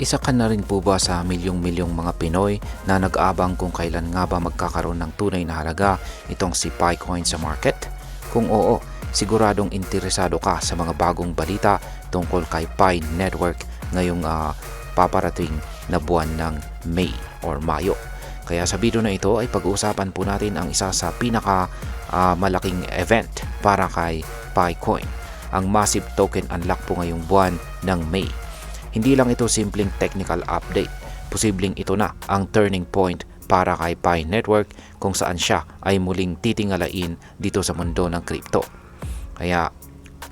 Isa ka na rin po ba sa milyong-milyong mga Pinoy na nag-aabang kung kailan nga ba magkakaroon ng tunay na halaga itong si Picoin sa market? Kung oo, siguradong interesado ka sa mga bagong balita tungkol kay Pi Network ngayong paparating na buwan ng May or Mayo. Kaya sa video na ito ay pag-uusapan po natin ang isa sa malaking event para kay Picoin, ang massive token unlock po ngayong buwan ng May. Hindi lang ito simpleng technical update, posibleng ito na ang turning point para kay Pi Network kung saan siya ay muling titingalain dito sa mundo ng crypto. Kaya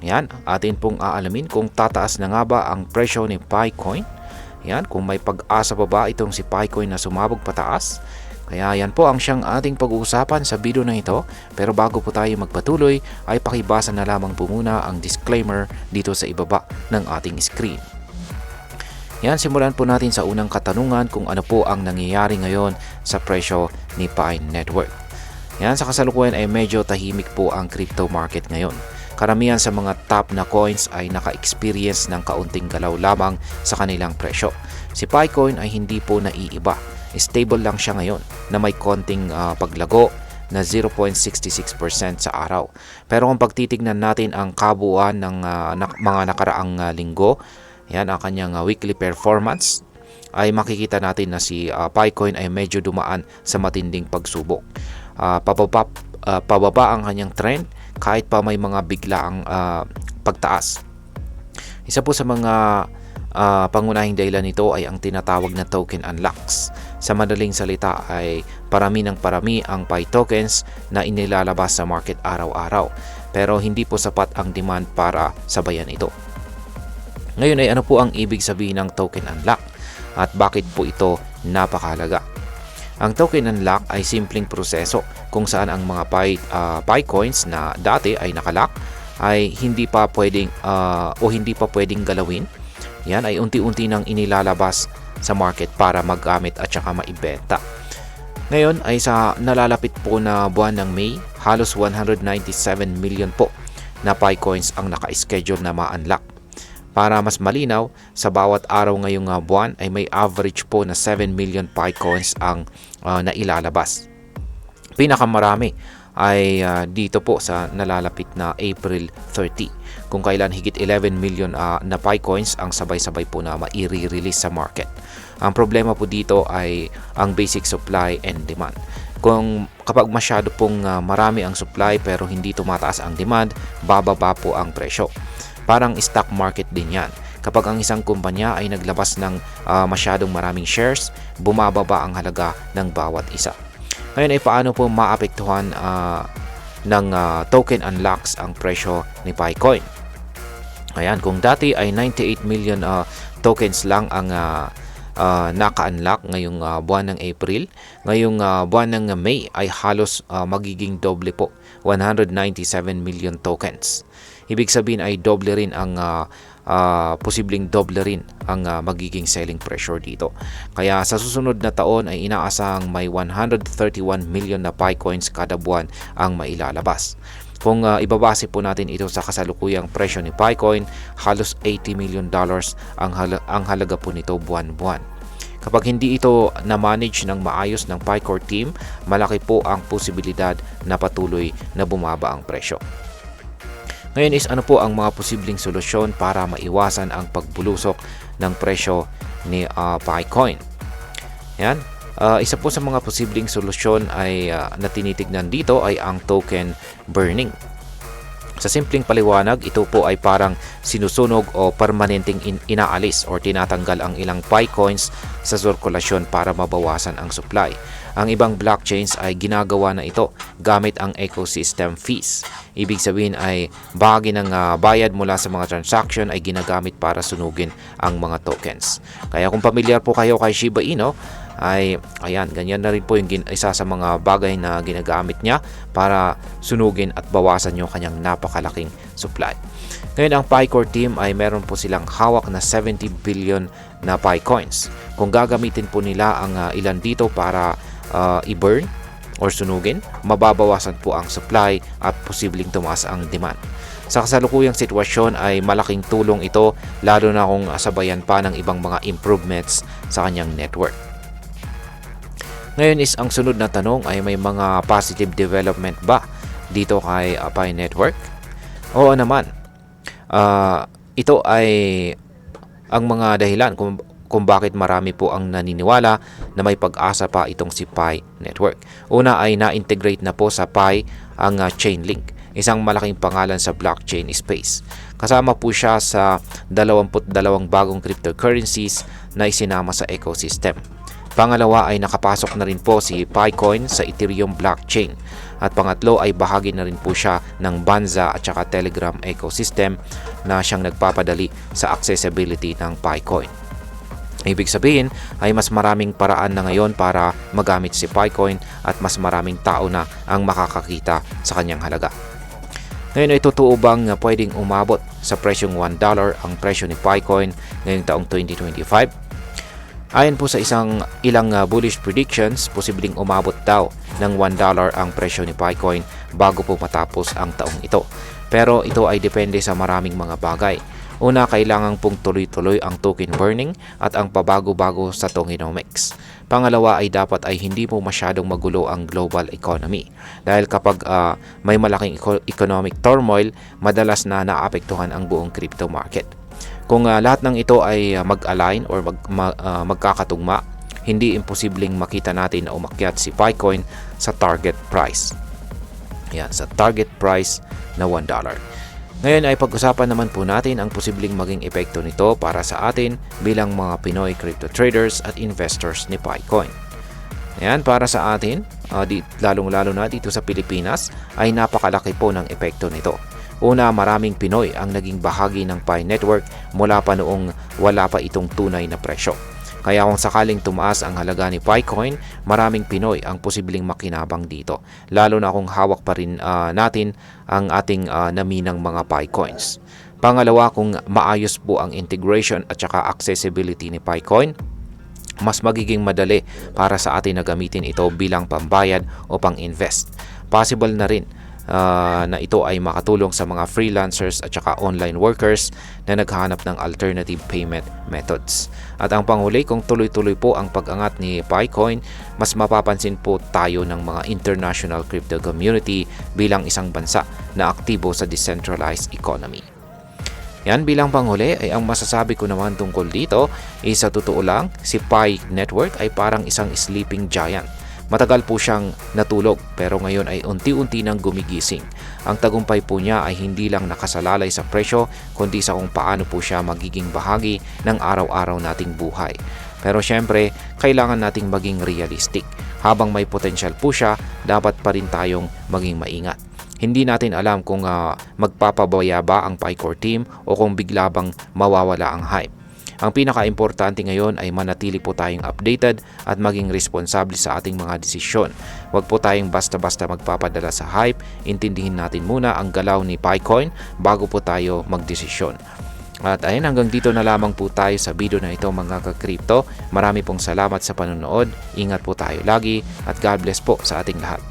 yan, atin pong aalamin kung tataas na nga ba ang presyo ni Picoin. Yan, kung may pag-asa pa ba itong si Picoin na sumabog pataas. Kaya yan po ang siyang ating pag-uusapan sa video na ito. Pero bago po tayo magpatuloy ay pakibasa na lamang po muna ang disclaimer dito sa ibaba ng ating screen. Yan, simulan po natin sa unang katanungan kung ano po ang nangyayari ngayon sa presyo ni Pi Network. Yan, sa kasalukuyan ay medyo tahimik po ang crypto market ngayon. Karamihan sa mga top na coins ay naka-experience ng kaunting galaw lamang sa kanilang presyo. Si Picoin ay hindi po naiiba. Stable lang siya ngayon na may konting paglago na 0.66% sa araw. Pero kung pagtitignan natin ang kabuuan ng mga nakaraang linggo, yan ang kanyang weekly performance, ay makikita natin na si Picoin ay medyo dumaan sa matinding pagsubok. Pababa ang kanyang trend kahit pa may mga biglaang pagtaas. Isa po sa mga pangunahing dahilan nito ay ang tinatawag na token unlocks. Sa madaling salita ay parami ng parami ang Pi tokens na inilalabas sa market araw-araw, pero hindi po sapat ang demand para sabayan ito. Ngayon ay ano po ang ibig sabihin ng token unlock at bakit po ito napakahalaga? Ang token unlock ay simpleng proseso kung saan ang mga Pi coins na dati ay nakalock ay hindi pa pwedeng galawin. Yan ay unti-unti nang inilalabas sa market para maggamit at saka maibenta. Ngayon ay sa nalalapit po na buwan ng May, halos 197 million po na Pi coins ang naka-schedule na ma-unlock. Para mas malinaw, sa bawat araw ngayong buwan ay may average po na 7 million Pi coins ang nailalabas. Pinakamarami ay dito po sa nalalapit na April 30, kung kailan higit 11 million na Pi coins ang sabay-sabay po na maire-release sa market. Ang problema po dito ay ang basic supply and demand. Kapag masyado pong marami ang supply pero hindi tumataas ang demand, bababa po ang presyo. Parang stock market din yan. Kapag ang isang kumpanya ay naglabas ng masyadong maraming shares, bumababa ang halaga ng bawat isa. Ngayon ay paano po maapektuhan ng token unlocks ang presyo ni Picoin? Ayan, kung dati ay 98 million tokens lang ang naka-unlock ngayong buwan ng April, ngayong buwan ng May ay halos magiging doble po, 197 million tokens. Ibig sabihin ay doble rin ang posibleng doble rin ang magiging selling pressure dito. Kaya sa susunod na taon ay inaasahang may 131 million na Pi coins kada buwan ang mailalabas. Kung ibabase po natin ito sa kasalukuyang presyo ni Picoin, halos $80 million ang halaga po nito buwan-buwan. Kapag hindi ito na-manage ng maayos ng Picore team, malaki po ang posibilidad na patuloy na bumaba ang presyo. Ngayon is ano po ang mga posibleng solusyon para maiwasan ang pagbulusok ng presyo ni Picoin? Yan. Isa po sa mga posibleng solusyon ay na tinitignan dito ay ang token burning. Sa simpleng paliwanag, ito po ay parang sinusunog o permanenteng inaalis o tinatanggal ang ilang Pi coins sa sirkulasyon para mabawasan ang supply. Ang ibang blockchains ay ginagawa na ito gamit ang ecosystem fees. Ibig sabihin ay bahagi ng bayad mula sa mga transaction ay ginagamit para sunugin ang mga tokens. Kaya kung pamilyar po kayo kay Shiba Inu, ay ayan, ganyan na rin po yung isa sa mga bagay na ginagamit niya para sunugin at bawasan yung kanyang napakalaking supply. Ngayon ang Picore team ay meron po silang hawak na 70 billion na Pi coins. Kung gagamitin po nila ang ilan dito para i-burn or sunugin, mababawasan po ang supply at posibleng tumaas ang demand. Sa kasalukuyang sitwasyon ay malaking tulong ito lalo na kung sabayan pa ng ibang mga improvements sa kanyang network. Ngayon is ang sunod na tanong ay may mga positive development ba dito kay Pi Network? Oo naman. Ito ay ang mga dahilan kung bakit marami po ang naniniwala na may pag-asa pa itong si Pi Network. Una ay na-integrate na po sa Pi ang Chainlink, isang malaking pangalan sa blockchain space. Kasama po siya sa 22 bagong cryptocurrencies na isinama sa ecosystem. Pangalawa ay nakapasok na rin po si Picoin sa Ethereum blockchain. At pangatlo ay bahagi na rin po siya ng Banza at saka Telegram ecosystem na siyang nagpapadali sa accessibility ng Picoin. Ibig sabihin ay mas maraming paraan na ngayon para magamit si Picoin at mas maraming tao na ang makakakita sa kanyang halaga. Ngayon ay totoo bang pwedeng umabot sa presyong $1 ang presyo ni Picoin ngayong taong 2025? Ayon po sa ilang bullish predictions, posibleng umabot daw ng $1 ang presyo ni Picoin bago po matapos ang taong ito. Pero ito ay depende sa maraming mga bagay. Una, kailangan pong tuloy-tuloy ang token burning at ang pabago-bago sa tokenomics. Pangalawa ay dapat ay hindi po masyadong magulo ang global economy. Dahil kapag may malaking economic turmoil, madalas na naapektuhan ang buong crypto market. Kung lahat ng ito ay mag-align or magkakatugma, hindi imposibleng makita natin na umakyat si Picoin sa target price. Yan, sa target price na $1. Ngayon ay pag-usapan naman po natin ang posibleng maging epekto nito para sa atin bilang mga Pinoy crypto traders at investors ni Picoin. Ayan, para sa atin, lalong-lalo na dito sa Pilipinas, ay napakalaki po ng epekto nito. Una, maraming Pinoy ang naging bahagi ng Pi Network mula pa noong wala pa itong tunay na presyo. Kaya kung sakaling tumaas ang halaga ni Picoin, maraming Pinoy ang posibleng makinabang dito. Lalo na kung hawak pa rin natin ang ating naminang mga Picoins. Pangalawa, kung maayos po ang integration at saka accessibility ni Picoin, mas magiging madali para sa atin na gamitin ito bilang pambayad o pang-invest. Possible na rin na ito ay makatulong sa mga freelancers at saka online workers na naghahanap ng alternative payment methods. At ang panghuli, kung tuloy-tuloy po ang pag-angat ni Picoin, mas mapapansin po tayo ng mga international crypto community bilang isang bansa na aktibo sa decentralized economy. Yan, bilang panghuli ay ang masasabi ko naman tungkol dito ay sa totoo lang, si Pi Network ay parang isang sleeping giant. Matagal po siyang natulog pero ngayon ay unti-unti nang gumigising. Ang tagumpay po niya ay hindi lang nakasalalay sa presyo kundi sa kung paano po siya magiging bahagi ng araw-araw nating buhay. Pero syempre, kailangan nating maging realistic. Habang may potensyal po siya, dapat pa rin tayong maging maingat. Hindi natin alam kung magpapabaya ba ang Picore team o kung bigla bang mawawala ang hype. Ang pinaka-importante ngayon ay manatili po tayong updated at maging responsable sa ating mga desisyon. Huwag po tayong basta-basta magpapadala sa hype, intindihin natin muna ang galaw ni Picoin bago po tayo magdesisyon. At ayun, hanggang dito na lamang po tayo sa video na ito mga ka-crypto. Marami pong salamat sa panonood, ingat po tayo lagi at God bless po sa ating lahat.